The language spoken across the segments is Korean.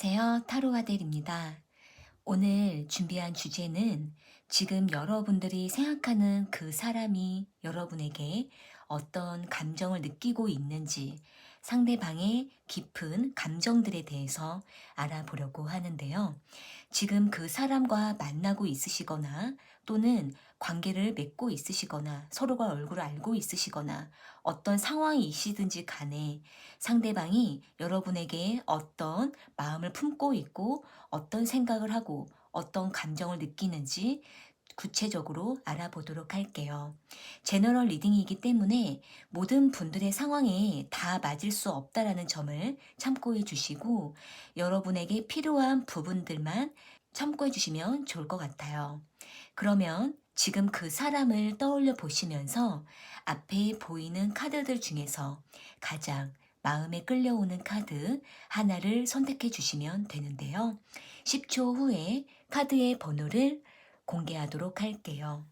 안녕하세요. 타로아델입니다. 오늘 준비한 주제는 지금 여러분들이 생각하는 그 사람이 여러분에게 어떤 감정을 느끼고 있는지 상대방의 깊은 감정들에 대해서 알아보려고 하는데요. 지금 그 사람과 만나고 있으시거나 또는 관계를 맺고 있으시거나 서로가 얼굴을 알고 있으시거나 어떤 상황이시든지 간에 상대방이 여러분에게 어떤 마음을 품고 있고 어떤 생각을 하고 어떤 감정을 느끼는지 구체적으로 알아보도록 할게요. 제너럴 리딩이기 때문에 모든 분들의 상황에 다 맞을 수 없다라는 점을 참고해 주시고 여러분에게 필요한 부분들만 참고해 주시면 좋을 것 같아요. 그러면 지금 그 사람을 떠올려 보시면서 앞에 보이는 카드들 중에서 가장 마음에 끌려오는 카드 하나를 선택해 주시면 되는데요. 10초 후에 카드의 번호를 공개하도록 할게요.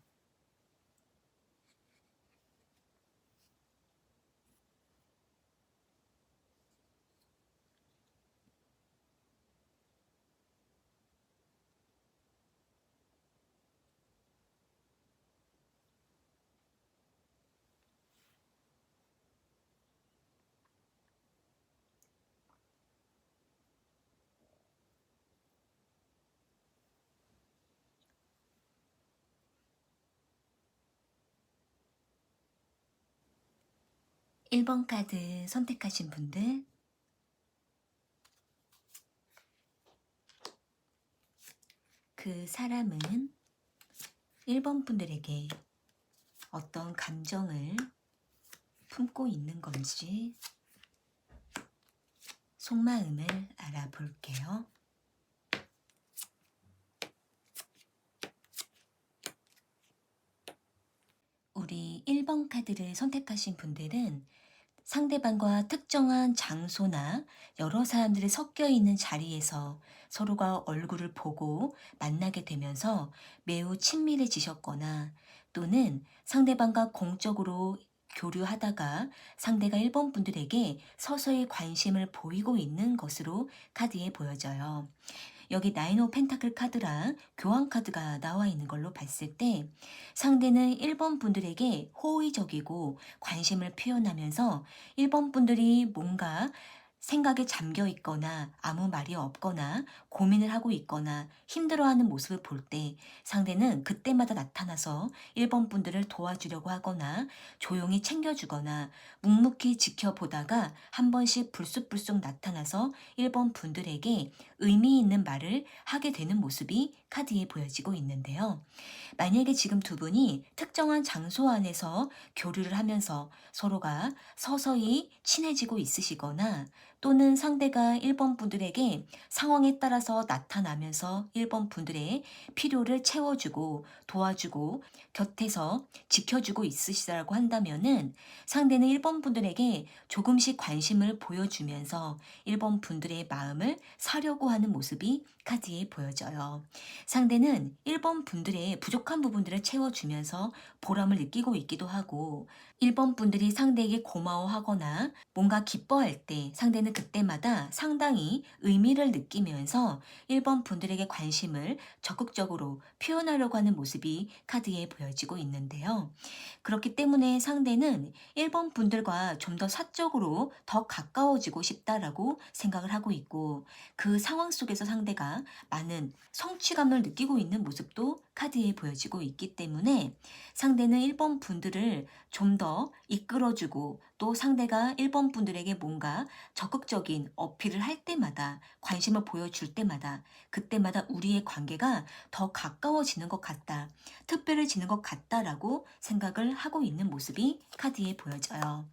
일 번 카드 선택하신 분들, 그 사람은 1번 분들에게 어떤 감정을 품고 있는 건지 속마음을 알아볼게요. 우리 1번 카드를 선택하신 분들은 상대방과 특정한 장소나 여러 사람들이 섞여 있는 자리에서 서로가 얼굴을 보고 만나게 되면서 매우 친밀해지셨거나 또는 상대방과 공적으로 교류하다가 상대가 1번 분들에게 서서히 관심을 보이고 있는 것으로 카드에 보여져요. 여기 나인 오브 펜타클 카드랑 교환 카드가 나와 있는 걸로 봤을 때 상대는 1번 분들에게 호의적이고 관심을 표현하면서 1번 분들이 뭔가 생각에 잠겨 있거나 아무 말이 없거나 고민을 하고 있거나 힘들어하는 모습을 볼 때 상대는 그때마다 나타나서 1번 분들을 도와주려고 하거나 조용히 챙겨주거나 묵묵히 지켜보다가 한 번씩 불쑥불쑥 나타나서 1번 분들에게 의미 있는 말을 하게 되는 모습이 카드에 보여지고 있는데요. 만약에 지금 두 분이 특정한 장소 안에서 교류를 하면서 서로가 서서히 친해지고 있으시거나 또는 상대가 1번 분들에게 상황에 따라서 나타나면서 1번 분들의 필요를 채워주고 도와주고 곁에서 지켜주고 있으시다고 한다면은 상대는 1번 분들에게 조금씩 관심을 보여주면서 1번 분들의 마음을 사려고 하는 모습이 카드에 보여져요. 상대는 1번 분들의 부족한 부분들을 채워주면서 보람을 느끼고 있기도 하고 1번 분들이 상대에게 고마워하거나 뭔가 기뻐할 때 상대는 그때마다 상당히 의미를 느끼면서 1번 분들에게 관심을 적극적으로 표현하려고 하는 모습이 카드에 보여지고 있는데요. 그렇기 때문에 상대는 1번 분들과 좀 더 사적으로 더 가까워지고 싶다라고 생각을 하고 있고 그 상황 속에서 상대가 많은 성취감을 느끼고 있는 모습도 카드에 보여지고 있기 때문에 상대는 1번 분들을 좀 더 이끌어주고 또 상대가 1번 분들에게 뭔가 적극적인 어필을 할 때마다 관심을 보여줄 때마다 그때마다 우리의 관계가 더 가까워지는 것 같다. 특별해지는 것 같다라고 생각을 하고 있는 모습이 카드에 보여져요.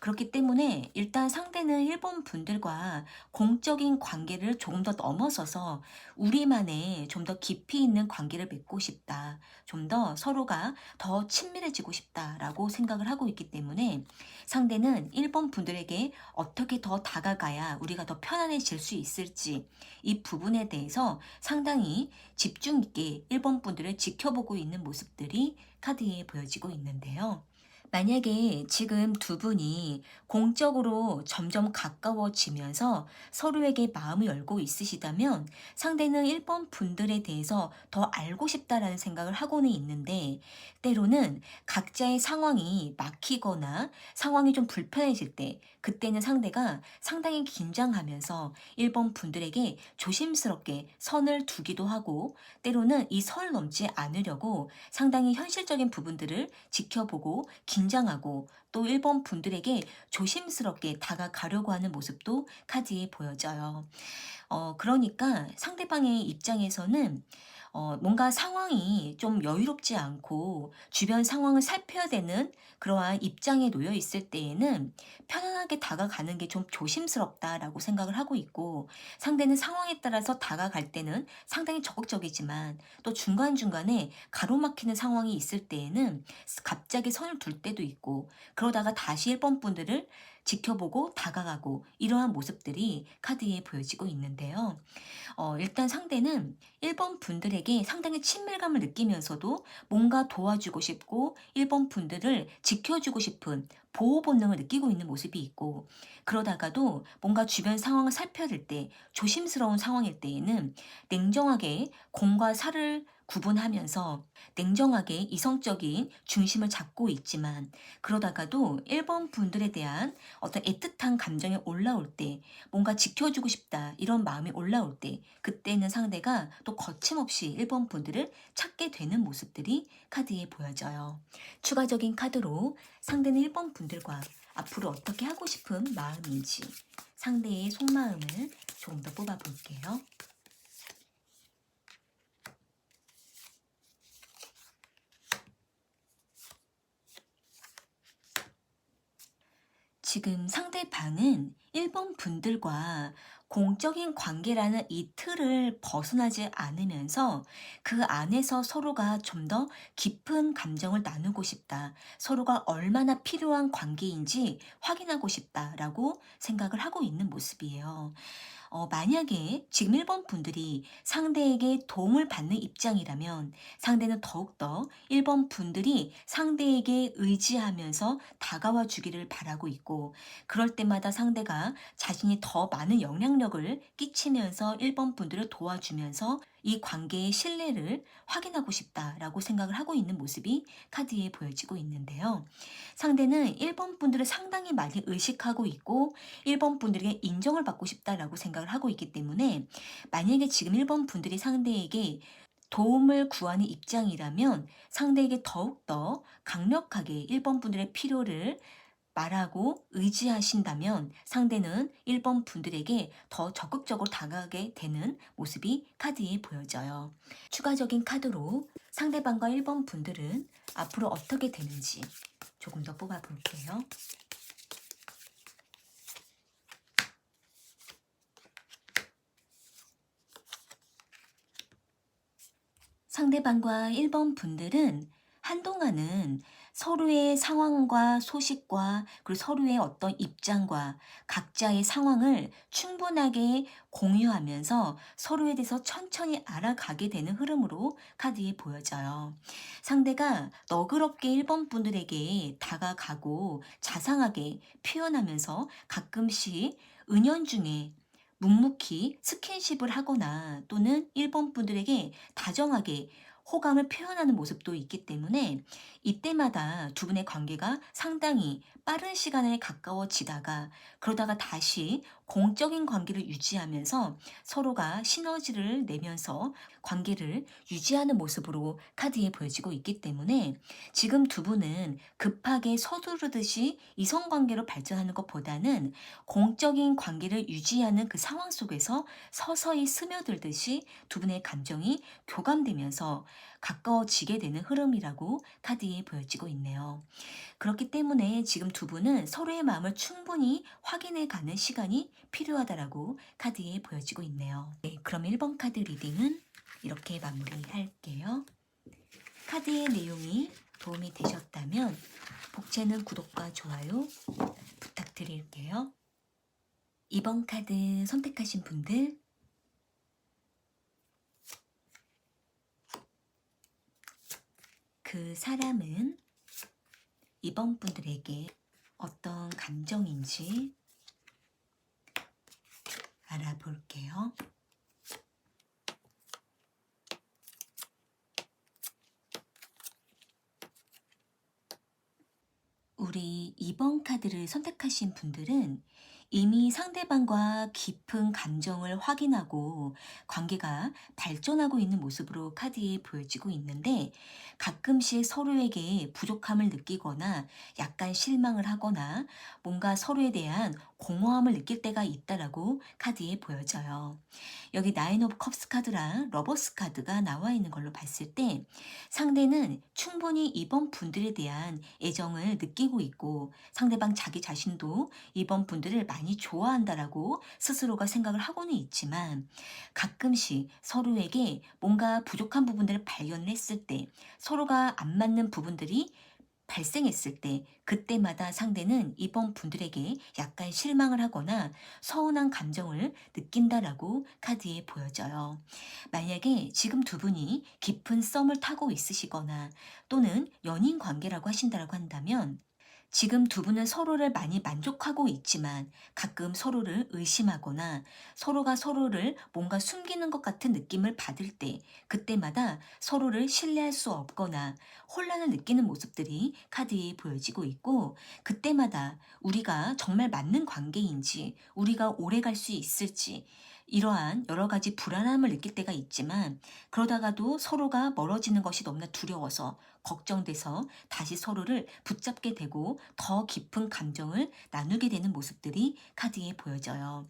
그렇기 때문에 일단 상대는 1번 분들과 공적인 관계를 조금 더 넘어서서 우리만의 좀 더 깊이 있는 관계를 맺고 싶다. 좀 더 서로가 더 친밀해지고 싶다라고 생각을 하고 있기 때문에 상대는 1번 분들에게 어떻게 더 다가가야 우리가 더 편안해질 수 있을지 이 부분에 대해서 상당히 집중 있게 1번 분들을 지켜보고 있는 모습들이 카드에 보여지고 있는데요. 만약에 지금 두 분이 공적으로 점점 가까워지면서 서로에게 마음을 열고 있으시다면 상대는 1번 분들에 대해서 더 알고 싶다라는 생각을 하고는 있는데, 때로는 각자의 상황이 막히거나 상황이 좀 불편해질 때, 그때는 상대가 상당히 긴장하면서 1번 분들에게 조심스럽게 선을 두기도 하고, 때로는 이 선을 넘지 않으려고 상당히 현실적인 부분들을 지켜보고 긴장하고 또 1번 분들에게 조심스럽게 다가가려고 하는 모습도 카드에 보여져요. 그러니까 상대방의 입장에서는 뭔가 상황이 좀 여유롭지 않고 주변 상황을 살펴야 되는 그러한 입장에 놓여 있을 때에는 편안하게 다가가는 게 좀 조심스럽다라고 생각을 하고 있고, 상대는 상황에 따라서 다가갈 때는 상당히 적극적이지만 또 중간중간에 가로막히는 상황이 있을 때에는 갑자기 선을 둘 때도 있고, 그러다가 다시 1번 분들을 지켜보고 다가가고 이러한 모습들이 카드에 보여지고 있는데요. 일단 상대는 1번 분들에게 상당히 친밀감을 느끼면서도 뭔가 도와주고 싶고 1번 분들을 지켜주고 싶은 보호 본능을 느끼고 있는 모습이 있고, 그러다가도 뭔가 주변 상황을 살펴야 될 때 조심스러운 상황일 때에는 냉정하게 공과 사를 구분하면서 냉정하게 이성적인 중심을 잡고 있지만, 그러다가도 1번 분들에 대한 어떤 애틋한 감정이 올라올 때, 뭔가 지켜주고 싶다 이런 마음이 올라올 때, 그때는 상대가 또 거침없이 1번 분들을 찾게 되는 모습들이 카드에 보여져요. 추가적인 카드로 상대는 1번 분들과 앞으로 어떻게 하고 싶은 마음인지 상대의 속마음을 조금 더 뽑아볼게요. 지금 상대방은 1번 분들과 공적인 관계라는 이 틀을 벗어나지 않으면서 그 안에서 서로가 좀 더 깊은 감정을 나누고 싶다. 서로가 얼마나 필요한 관계인지 확인하고 싶다라고 생각을 하고 있는 모습이에요. 만약에 지금 1번 분들이 상대에게 도움을 받는 입장이라면 상대는 더욱더 1번 분들이 상대에게 의지하면서 다가와 주기를 바라고 있고, 그럴 때마다 상대가 자신이 더 많은 영향력을 끼치면서 1번 분들을 도와주면서 이 관계의 신뢰를 확인하고 싶다라고 생각을 하고 있는 모습이 카드에 보여지고 있는데요. 상대는 1번 분들을 상당히 많이 의식하고 있고 1번 분들에게 인정을 받고 싶다라고 생각을 하고 있기 때문에, 만약에 지금 1번 분들이 상대에게 도움을 구하는 입장이라면 상대에게 더욱더 강력하게 1번 분들의 필요를 말하고 의지하신다면 상대는 1번 분들에게 더 적극적으로 다가가게 되는 모습이 카드에 보여져요. 추가적인 카드로 상대방과 1번 분들은 앞으로 어떻게 되는지 조금 더 뽑아볼게요. 상대방과 1번 분들은 한동안은 서로의 상황과 소식과 그리고 서로의 어떤 입장과 각자의 상황을 충분하게 공유하면서 서로에 대해서 천천히 알아가게 되는 흐름으로 카드에 보여져요. 상대가 너그럽게 1번 분들에게 다가가고 자상하게 표현하면서 가끔씩 은연중에 묵묵히 스킨십을 하거나 또는 1번 분들에게 다정하게 호감을 표현하는 모습도 있기 때문에, 이때마다 두 분의 관계가 상당히 빠른 시간에 가까워지다가 그러다가 다시 공적인 관계를 유지하면서 서로가 시너지를 내면서 관계를 유지하는 모습으로 카드에 보여지고 있기 때문에, 지금 두 분은 급하게 서두르듯이 이성관계로 발전하는 것보다는 공적인 관계를 유지하는 그 상황 속에서 서서히 스며들듯이 두 분의 감정이 교감되면서 가까워지게 되는 흐름이라고 카드에 보여지고 있네요. 그렇기 때문에 지금 두 분은 서로의 마음을 충분히 확인해 가는 시간이 필요하다라고 카드에 보여지고 있네요. 네, 그럼 1번 카드 리딩은 이렇게 마무리할게요. 카드의 내용이 도움이 되셨다면 복채는 구독과 좋아요 부탁드릴게요. 2번 카드 선택하신 분들, 그 사람은 2번 분들에게 어떤 감정인지 알아볼게요. 우리 2번 카드를 선택하신 분들은 이미 상대방과 깊은 감정을 확인하고 관계가 발전하고 있는 모습으로 카드에 보여지고 있는데, 가끔씩 서로에게 부족함을 느끼거나 약간 실망을 하거나 뭔가 서로에 대한 공허함을 느낄 때가 있다라고 카드에 보여져요. 여기 나인 오브 컵스 카드랑 러버스 카드가 나와 있는 걸로 봤을 때, 상대는 충분히 이번 분들에 대한 애정을 느끼고 있고 상대방 자기 자신도 이번 분들을 많이 좋아한다라고 스스로가 생각을 하고는 있지만, 가끔씩 서로에게 뭔가 부족한 부분들을 발견했을 때, 서로가 안 맞는 부분들이 발생했을 때, 그때마다 상대는 이번 분들에게 약간 실망을 하거나 서운한 감정을 느낀다라고 카드에 보여져요. 만약에 지금 두 분이 깊은 썸을 타고 있으시거나 또는 연인 관계라고 하신다라고 한다면, 지금 두 분은 서로를 많이 만족하고 있지만 가끔 서로를 의심하거나 서로가 서로를 뭔가 숨기는 것 같은 느낌을 받을 때, 그때마다 서로를 신뢰할 수 없거나 혼란을 느끼는 모습들이 카드에 보여지고 있고, 그때마다 우리가 정말 맞는 관계인지, 우리가 오래 갈 수 있을지, 이러한 여러 가지 불안함을 느낄 때가 있지만, 그러다가도 서로가 멀어지는 것이 너무나 두려워서 걱정돼서 다시 서로를 붙잡게 되고 더 깊은 감정을 나누게 되는 모습들이 카드에 보여져요.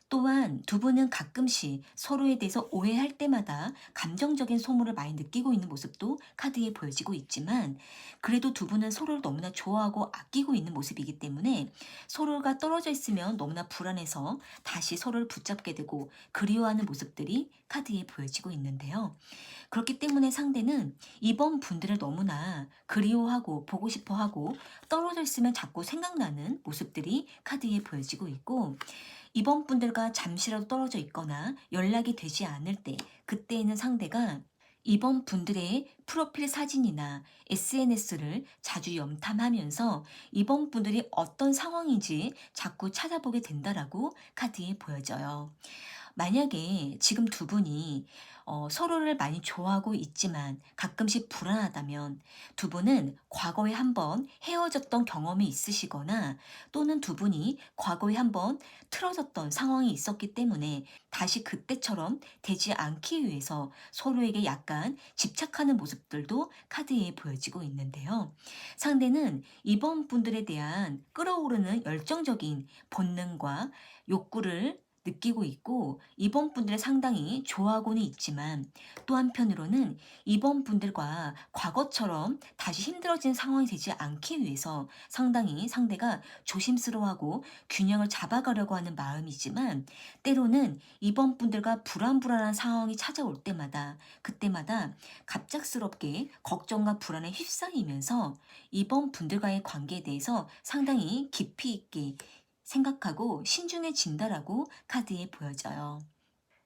또한 두 분은 가끔씩 서로에 대해서 오해할 때마다 감정적인 소모를 많이 느끼고 있는 모습도 카드에 보여지고 있지만, 그래도 두 분은 서로를 너무나 좋아하고 아끼고 있는 모습이기 때문에 서로가 떨어져 있으면 너무나 불안해서 다시 서로를 붙잡게 되고 그리워하는 모습들이 카드에 보여지고 있는데요. 그렇기 때문에 상대는 이번 분들을 너무나 그리워하고 보고 싶어 하고 떨어져 있으면 자꾸 생각나는 모습들이 카드에 보여지고 있고, 이번 분들과 잠시라도 떨어져 있거나 연락이 되지 않을 때, 그때에는 상대가 이번 분들의 프로필 사진이나 SNS를 자주 염탐하면서 이번 분들이 어떤 상황인지 자꾸 찾아보게 된다라고 카드에 보여져요. 만약에 지금 두 분이 서로를 많이 좋아하고 있지만 가끔씩 불안하다면, 두 분은 과거에 한번 헤어졌던 경험이 있으시거나 또는 두 분이 과거에 한번 틀어졌던 상황이 있었기 때문에 다시 그때처럼 되지 않기 위해서 서로에게 약간 집착하는 모습들도 카드에 보여지고 있는데요. 상대는 이번 분들에 대한 끌어오르는 열정적인 본능과 욕구를 느끼고 있고 이번 분들을 상당히 좋아하고는 있지만, 또 한편으로는 이번 분들과 과거처럼 다시 힘들어진 상황이 되지 않기 위해서 상당히 상대가 조심스러워하고 균형을 잡아가려고 하는 마음이지만, 때로는 이번 분들과 불안불안한 상황이 찾아올 때마다 그때마다 갑작스럽게 걱정과 불안에 휩싸이면서 이번 분들과의 관계에 대해서 상당히 깊이 있게 생각하고 신중해진다라고 카드에 보여져요.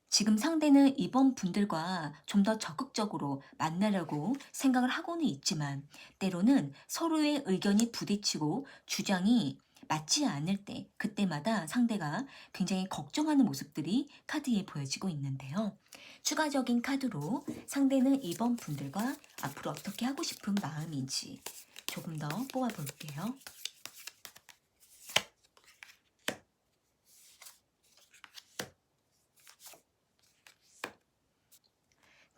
지금 상대는 이번 분들과 좀 더 적극적으로 만나려고 생각을 하고는 있지만, 때로는 서로의 의견이 부딪히고 주장이 맞지 않을 때, 그때마다 상대가 굉장히 걱정하는 모습들이 카드에 보여지고 있는데요. 추가적인 카드로 상대는 이번 분들과 앞으로 어떻게 하고 싶은 마음인지 조금 더 뽑아볼게요.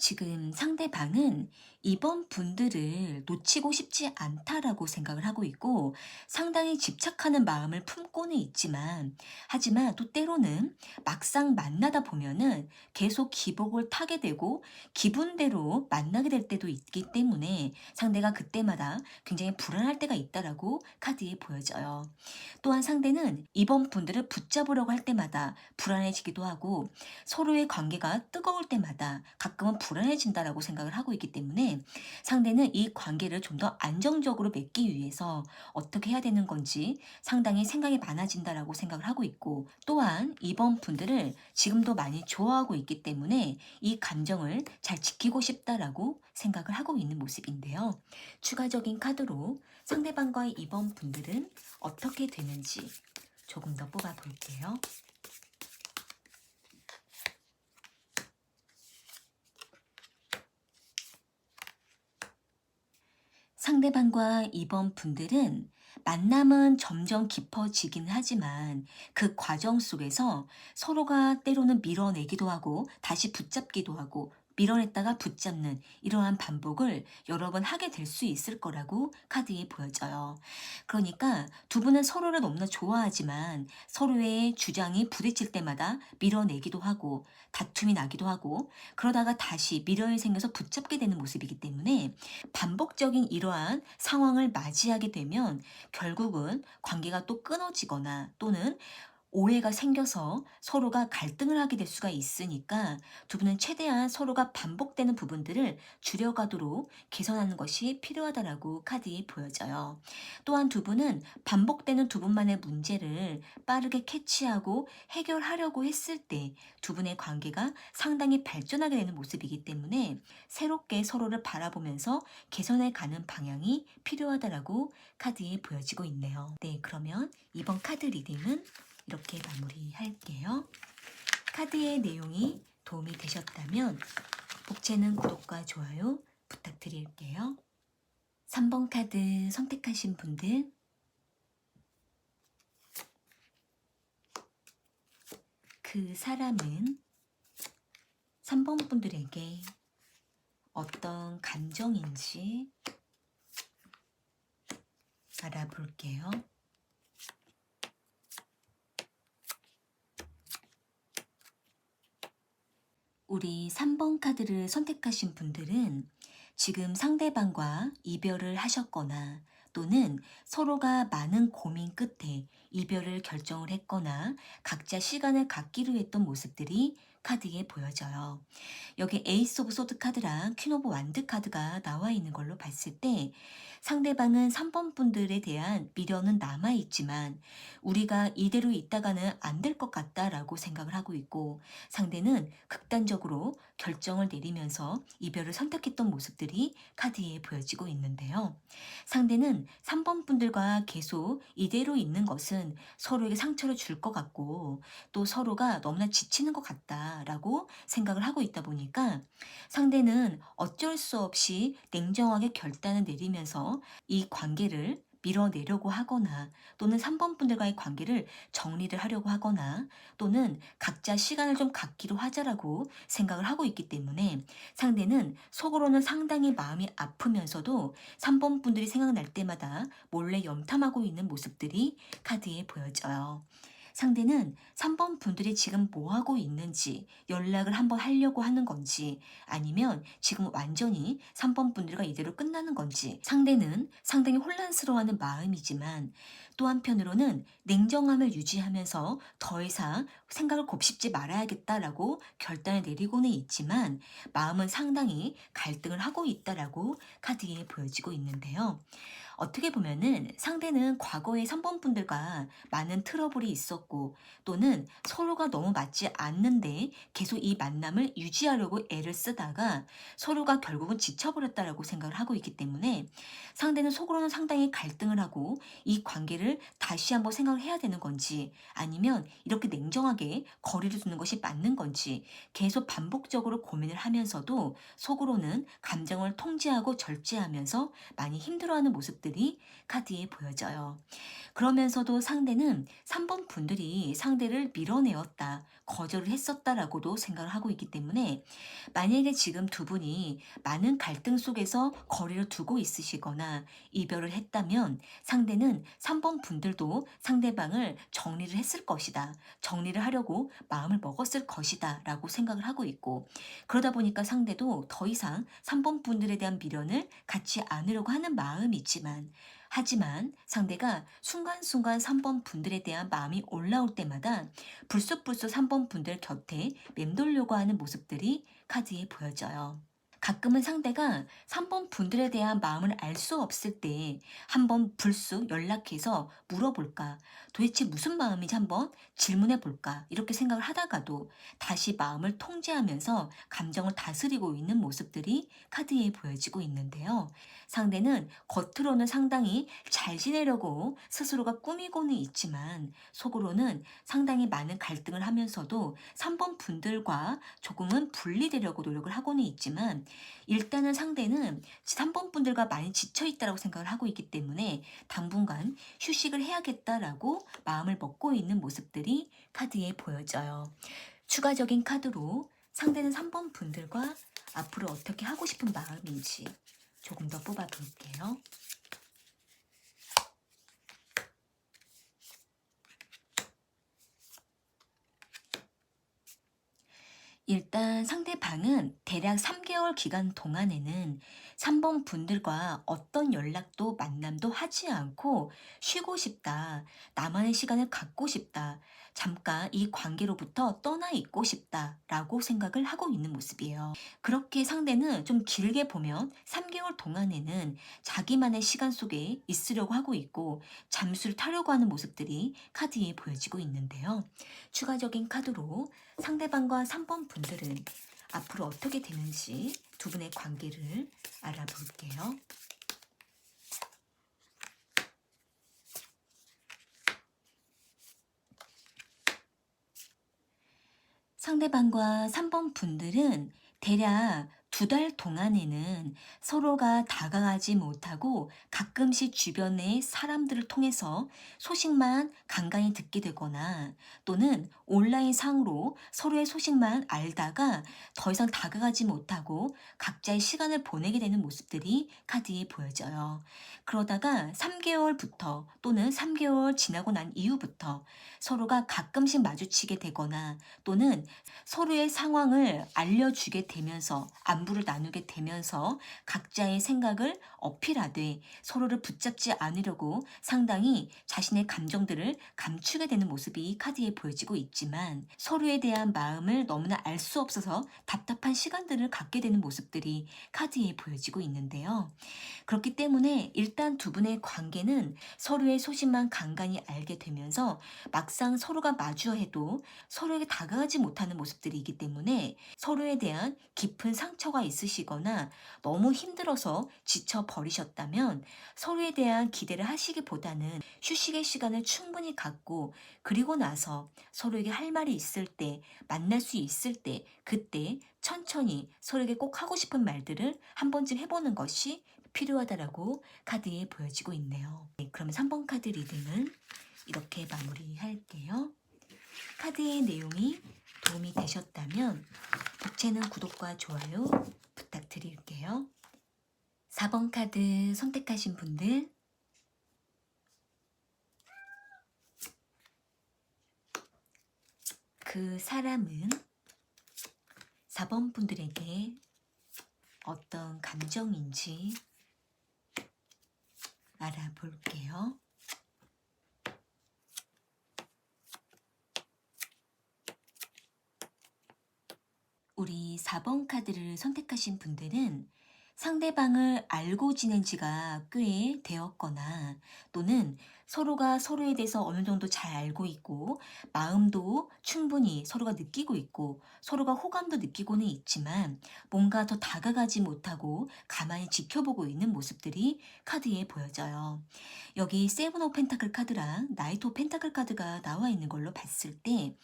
지금 상대방은 이번 분들을 놓치고 싶지 않다라고 생각을 하고 있고 상당히 집착하는 마음을 품고는 있지만, 하지만 또 때로는 막상 만나다 보면은 계속 기복을 타게 되고 기분대로 만나게 될 때도 있기 때문에 상대가 그때마다 굉장히 불안할 때가 있다라고 카드에 보여져요. 또한 상대는 이번 분들을 붙잡으려고 할 때마다 불안해지기도 하고, 서로의 관계가 뜨거울 때마다 가끔은 불안해진다라고 생각을 하고 있기 때문에 상대는 이 관계를 좀 더 안정적으로 맺기 위해서 어떻게 해야 되는 건지 상당히 생각이 많아진다라고 생각을 하고 있고, 또한 이번 분들을 지금도 많이 좋아하고 있기 때문에 이 감정을 잘 지키고 싶다라고 생각을 하고 있는 모습인데요. 추가적인 카드로 상대방과의 이번 분들은 어떻게 되는지 조금 더 뽑아 볼게요. 상대방과 이번 분들은 만남은 점점 깊어지긴 하지만 그 과정 속에서 서로가 때로는 밀어내기도 하고 다시 붙잡기도 하고 밀어냈다가 붙잡는 이러한 반복을 여러 번 하게 될 수 있을 거라고 카드에 보여져요. 그러니까 두 분은 서로를 너무나 좋아하지만 서로의 주장이 부딪힐 때마다 밀어내기도 하고 다툼이 나기도 하고 그러다가 다시 미련이 생겨서 붙잡게 되는 모습이기 때문에 반복적인 이러한 상황을 맞이하게 되면 결국은 관계가 또 끊어지거나 또는 오해가 생겨서 서로가 갈등을 하게 될 수가 있으니까 두 분은 최대한 서로가 반복되는 부분들을 줄여가도록 개선하는 것이 필요하다라고 카드에 보여져요. 또한 두 분은 반복되는 두 분만의 문제를 빠르게 캐치하고 해결하려고 했을 때 두 분의 관계가 상당히 발전하게 되는 모습이기 때문에 새롭게 서로를 바라보면서 개선해 가는 방향이 필요하다라고 카드에 보여지고 있네요. 네, 그러면 이번 카드 리딩은 이렇게 마무리할게요. 카드의 내용이 도움이 되셨다면 복채는 구독과 좋아요 부탁드릴게요. 3번 카드 선택하신 분들, 그 사람은 3번 분들에게 어떤 감정인지 알아볼게요. 우리 3번 카드를 선택하신 분들은 지금 상대방과 이별을 하셨거나 또는 서로가 많은 고민 끝에 이별을 결정을 했거나 각자 시간을 갖기로 했던 모습들이 카드에 보여져요. 여기 에이스 오브 소드 카드랑 퀸 오브 완드 카드가 나와 있는 걸로 봤을 때 상대방은 3번 분들에 대한 미련은 남아있지만 우리가 이대로 있다가는 안 될 것 같다라고 생각을 하고 있고, 상대는 극단적으로 결정을 내리면서 이별을 선택했던 모습들이 카드에 보여지고 있는데요. 상대는 3번 분들과 계속 이대로 있는 것은 서로에게 상처를 줄 것 같고 또 서로가 너무나 지치는 것 같다라고 생각을 하고 있다 보니까 상대는 어쩔 수 없이 냉정하게 결단을 내리면서 이 관계를 밀어내려고 하거나 또는 3번 분들과의 관계를 정리를 하려고 하거나 또는 각자 시간을 좀 갖기로 하자라고 생각을 하고 있기 때문에 상대는 속으로는 상당히 마음이 아프면서도 3번 분들이 생각날 때마다 몰래 염탐하고 있는 모습들이 카드에 보여져요. 상대는 3번 분들이 지금 뭐 하고 있는지 연락을 한번 하려고 하는 건지 아니면 지금 완전히 3번 분들과 이대로 끝나는 건지 상대는 상당히 혼란스러워하는 마음이지만 또 한편으로는 냉정함을 유지하면서 더 이상 생각을 곱씹지 말아야겠다라고 결단을 내리고는 있지만 마음은 상당히 갈등을 하고 있다라고 카드에 보여지고 있는데요. 어떻게 보면은 상대는 과거의 3번 분들과 많은 트러블이 있었고 또는 서로가 너무 맞지 않는데 계속 이 만남을 유지하려고 애를 쓰다가 서로가 결국은 지쳐버렸다라고 생각을 하고 있기 때문에 상대는 속으로는 상당히 갈등을 하고 이 관계를 다시 한번 생각을 해야 되는 건지 아니면 이렇게 냉정하게 거리를 두는 것이 맞는 건지 계속 반복적으로 고민을 하면서도 속으로는 감정을 통제하고 절제하면서 많이 힘들어하는 모습들이 카드에 보여져요. 그러면서도 상대는 3번 분들이 상대를 밀어내었다, 거절을 했었다라고도 생각을 하고 있기 때문에 만약에 지금 두 분이 많은 갈등 속에서 거리를 두고 있으시거나 이별을 했다면 상대는 3번 분들도 상대방을 정리를 했을 것이다. 정리를 하려고 마음을 먹었을 것이다. 라고 생각을 하고 있고 그러다 보니까 상대도 더 이상 3번 분들에 대한 미련을 갖지 않으려고 하는 마음이지만 하지만 상대가 순간순간 3번 분들에 대한 마음이 올라올 때마다 불쑥불쑥 3번 분들 곁에 맴돌려고 하는 모습들이 카드에 보여져요. 가끔은 상대가 3번 분들에 대한 마음을 알 수 없을 때 한번 불쑥 연락해서 물어볼까? 도대체 무슨 마음인지 한번 질문해 볼까? 이렇게 생각을 하다가도 다시 마음을 통제하면서 감정을 다스리고 있는 모습들이 카드에 보여지고 있는데요. 상대는 겉으로는 상당히 잘 지내려고 스스로가 꾸미고는 있지만 속으로는 상당히 많은 갈등을 하면서도 3번 분들과 조금은 분리되려고 노력을 하고는 있지만 일단은 상대는 3번 분들과 많이 지쳐 있다라고 생각을 하고 있기 때문에 당분간 휴식을 해야겠다라고 마음을 먹고 있는 모습들이 카드에 보여져요. 추가적인 카드로 상대는 3번 분들과 앞으로 어떻게 하고 싶은 마음인지 조금 더 뽑아 볼게요. 일단 상대방은 대략 3개월 기간 동안에는 3번 분들과 어떤 연락도 만남도 하지 않고 쉬고 싶다. 나만의 시간을 갖고 싶다. 잠깐 이 관계로부터 떠나 있고 싶다. 라고 생각을 하고 있는 모습이에요. 그렇게 상대는 좀 길게 보면 3개월 동안에는 자기만의 시간 속에 있으려고 하고 있고 잠수를 타려고 하는 모습들이 카드에 보여지고 있는데요. 추가적인 카드로 상대방과 3번 분들은 앞으로 어떻게 되는지 두 분의 관계를 알아볼게요. 상대방과 3번 분들은 대략 2달 동안에는 서로가 다가가지 못하고 가끔씩 주변의 사람들을 통해서 소식만 간간히 듣게 되거나 또는 온라인 상으로 서로의 소식만 알다가 더 이상 다가가지 못하고 각자의 시간을 보내게 되는 모습들이 카드에 보여져요. 그러다가 3개월부터 또는 3개월 지나고 난 이후부터 서로가 가끔씩 마주치게 되거나 또는 서로의 상황을 알려주게 되면서 안부를 나누게 되면서 각자의 생각을 어필하되 서로를 붙잡지 않으려고 상당히 자신의 감정들을 감추게 되는 모습이 카드에 보여지고 있지만 서로에 대한 마음을 너무나 알 수 없어서 답답한 시간들을 갖게 되는 모습들이 카드에 보여지고 있는데요. 그렇기 때문에 일단 두 분의 관계는 서로의 소식만 간간히 알게 되면서 막상 서로가 마주해도 서로에게 다가가지 못하는 모습들이기 때문에 서로에 대한 깊은 상처가 있으시거나 너무 힘들어서 지쳐버리셨다면 서로에 대한 기대를 하시기보다는 휴식의 시간을 충분히 갖고 그리고 나서 서로에게 할 말이 있을 때 만날 수 있을 때 그때 천천히 서로에게 꼭 하고 싶은 말들을 한 번쯤 해보는 것이 필요하다라고 카드에 보여지고 있네요. 네, 그러면 3번 카드 리딩은 이렇게 마무리할게요. 카드의 내용이 도움이 되셨다면 복채는 구독과 좋아요 부탁드릴게요. 4번 카드 선택하신 분들 그 사람은 4번 분들에게 어떤 감정인지 알아볼게요. 우리 4번 카드를 선택하신 분들은 상대방을 알고 지낸 지가 꽤 되었거나 또는 서로가 서로에 대해서 어느 정도 잘 알고 있고 마음도 충분히 서로가 느끼고 있고 서로가 호감도 느끼고는 있지만 뭔가 더 다가가지 못하고 가만히 지켜보고 있는 모습들이 카드에 보여져요. 여기 세븐 오브 펜타클 카드랑 나이트 오브 펜타클 카드가 나와 있는 걸로 봤을 때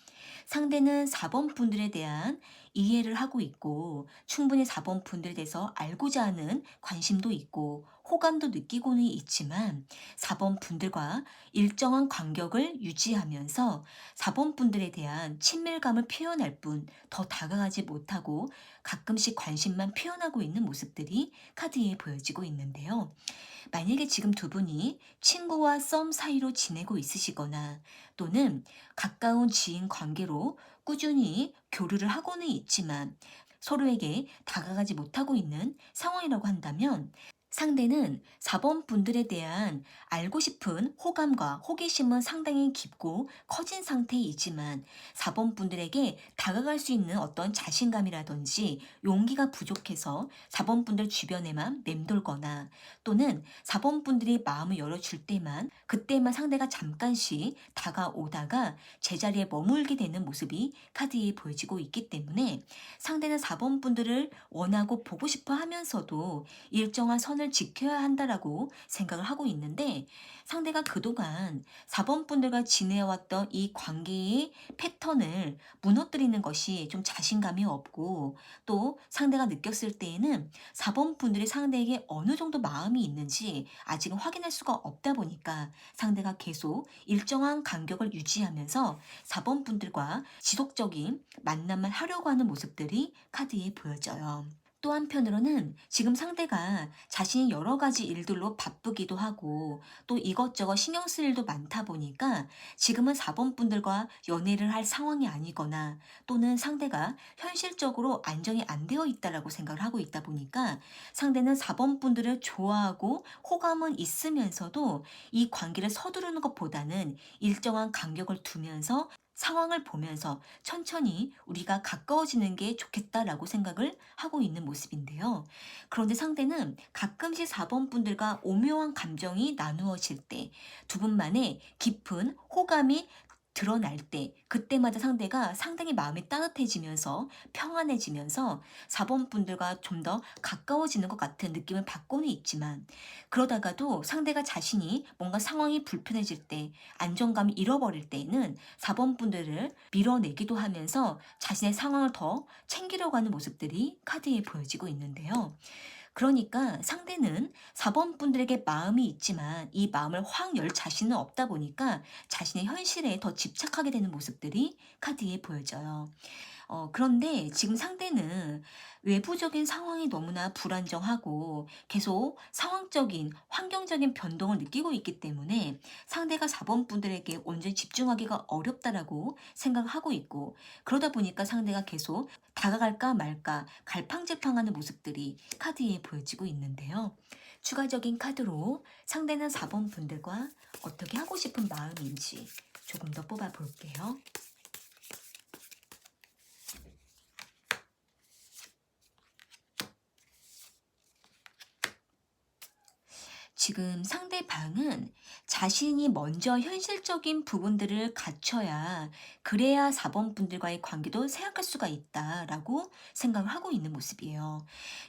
상대는 4번 분들에 대한 이해를 하고 있고 충분히 4번 분들에 대해서 알고자 하는 관심도 있고 호감도 느끼고는 있지만 4번 분들과 일정한 간격을 유지하면서 4번 분들에 대한 친밀감을 표현할 뿐 더 다가가지 못하고 가끔씩 관심만 표현하고 있는 모습들이 카드에 보여지고 있는데요. 만약에 지금 두 분이 친구와 썸 사이로 지내고 있으시거나 또는 가까운 지인 관계로 꾸준히 교류를 하고는 있지만 서로에게 다가가지 못하고 있는 상황이라고 한다면 상대는 4번 분들에 대한 알고 싶은 호감과 호기심은 상당히 깊고 커진 상태이지만 4번 분들에게 다가갈 수 있는 어떤 자신감이라든지 용기가 부족해서 4번 분들 주변에만 맴돌거나 또는 4번 분들이 마음을 열어줄 때만 그때만 상대가 잠깐씩 다가오다가 제자리에 머물게 되는 모습이 카드에 보여지고 있기 때문에 상대는 4번 분들을 원하고 보고 싶어 하면서도 일정한 선을 지켜야 한다라고 생각을 하고 있는데 상대가 그동안 4번 분들과 지내왔던 이 관계의 패턴을 무너뜨리는 것이 좀 자신감이 없고 또 상대가 느꼈을 때에는 4번 분들이 상대에게 어느 정도 마음이 있는지 아직은 확인할 수가 없다 보니까 상대가 계속 일정한 간격을 유지하면서 4번 분들과 지속적인 만남을 하려고 하는 모습들이 카드에 보여져요. 또 한편으로는 지금 상대가 자신이 여러 가지 일들로 바쁘기도 하고 또 이것저것 신경 쓸 일도 많다 보니까 지금은 4번 분들과 연애를 할 상황이 아니거나 또는 상대가 현실적으로 안정이 안 되어 있다라고 생각을 하고 있다 보니까 상대는 4번 분들을 좋아하고 호감은 있으면서도 이 관계를 서두르는 것보다는 일정한 간격을 두면서 상황을 보면서 천천히 우리가 가까워지는 게 좋겠다라고 생각을 하고 있는 모습인데요. 그런데 상대는 가끔씩 4번 분들과 오묘한 감정이 나누어질 때, 두 분만의 깊은 호감이 드러날 때, 그때마다 상대가 상당히 마음이 따뜻해지면서 평안해지면서 4번 분들과 좀 더 가까워지는 것 같은 느낌을 받고는 있지만, 그러다가도 상대가 자신이 뭔가 상황이 불편해질 때, 안정감을 잃어버릴 때에는 4번 분들을 밀어내기도 하면서 자신의 상황을 더 챙기려고 하는 모습들이 카드에 보여지고 있는데요. 그러니까 상대는 4번 분들에게 마음이 있지만 이 마음을 확 열 자신은 없다 보니까 자신의 현실에 더 집착하게 되는 모습들이 카드에 보여져요. 그런데 지금 상대는 외부적인 상황이 너무나 불안정하고 계속 상황적인, 환경적인 변동을 느끼고 있기 때문에 상대가 4번 분들에게 온전히 집중하기가 어렵다라고 생각을 하고 있고 그러다 보니까 상대가 계속 다가갈까 말까 갈팡질팡하는 모습들이 카드에 보여지고 있는데요. 추가적인 카드로 상대는 4번 분들과 어떻게 하고 싶은 마음인지 조금 더 뽑아 볼게요. 지금 상대방은 자신이 먼저 현실적인 부분들을 갖춰야 그래야 4번 분들과의 관계도 생각할 수가 있다라고 생각을 하고 있는 모습이에요.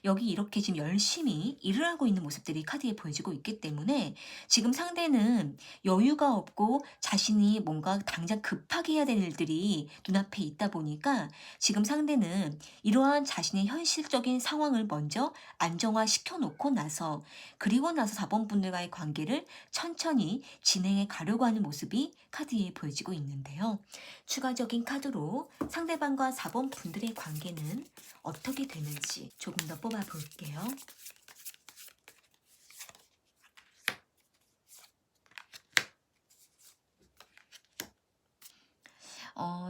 여기 이렇게 지금 열심히 일을 하고 있는 모습들이 카드에 보여지고 있기 때문에 지금 상대는 여유가 없고 자신이 뭔가 당장 급하게 해야 될 일들이 눈앞에 있다 보니까 지금 상대는 이러한 자신의 현실적인 상황을 먼저 안정화시켜 놓고 나서 그리고 나서 4번 분들과의 관계를 천천히 진행해 가려고 하는 모습이 카드에 보여지고 있는데요. 추가적인 카드로 상대방과 4번 분들의 관계는 어떻게 되는지 조금 더 뽑아 볼게요.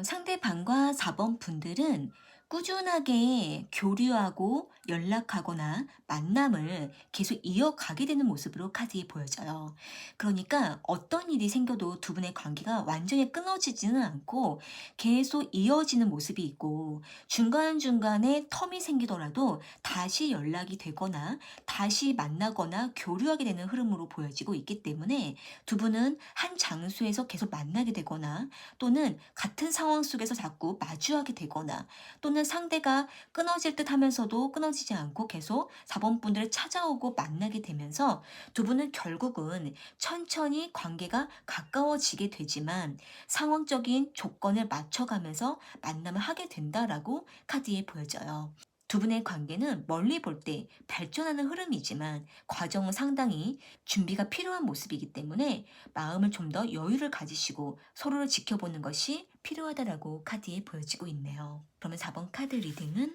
상대방과 4번 분들은 꾸준하게 교류하고 연락하거나 만남을 계속 이어가게 되는 모습으로 카드에 보여져요. 그러니까 어떤 일이 생겨도 두 분의 관계가 완전히 끊어지지는 않고 계속 이어지는 모습이 있고 중간중간에 텀이 생기더라도 다시 연락이 되거나 다시 만나거나 교류하게 되는 흐름으로 보여지고 있기 때문에 두 분은 한 장소에서 계속 만나게 되거나 또는 같은 상황 속에서 자꾸 마주하게 되거나 또는 상대가 끊어질 듯 하면서도 끊어지지 않고 계속 4번 분들을 찾아오고 만나게 되면서 두 분은 결국은 천천히 관계가 가까워지게 되지만 상황적인 조건을 맞춰가면서 만남을 하게 된다라고 카드에 보여져요. 두 분의 관계는 멀리 볼 때 발전하는 흐름이지만 과정은 상당히 준비가 필요한 모습이기 때문에 마음을 좀 더 여유를 가지시고 서로를 지켜보는 것이 필요하다라고 카드에 보여지고 있네요. 그러면 4번 카드 리딩은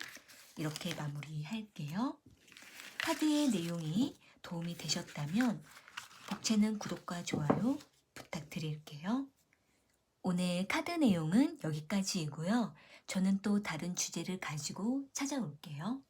이렇게 마무리할게요. 카드의 내용이 도움이 되셨다면 복채는 구독과 좋아요 부탁드릴게요. 오늘 카드 내용은 여기까지이고요. 저는 또 다른 주제를 가지고 찾아올게요.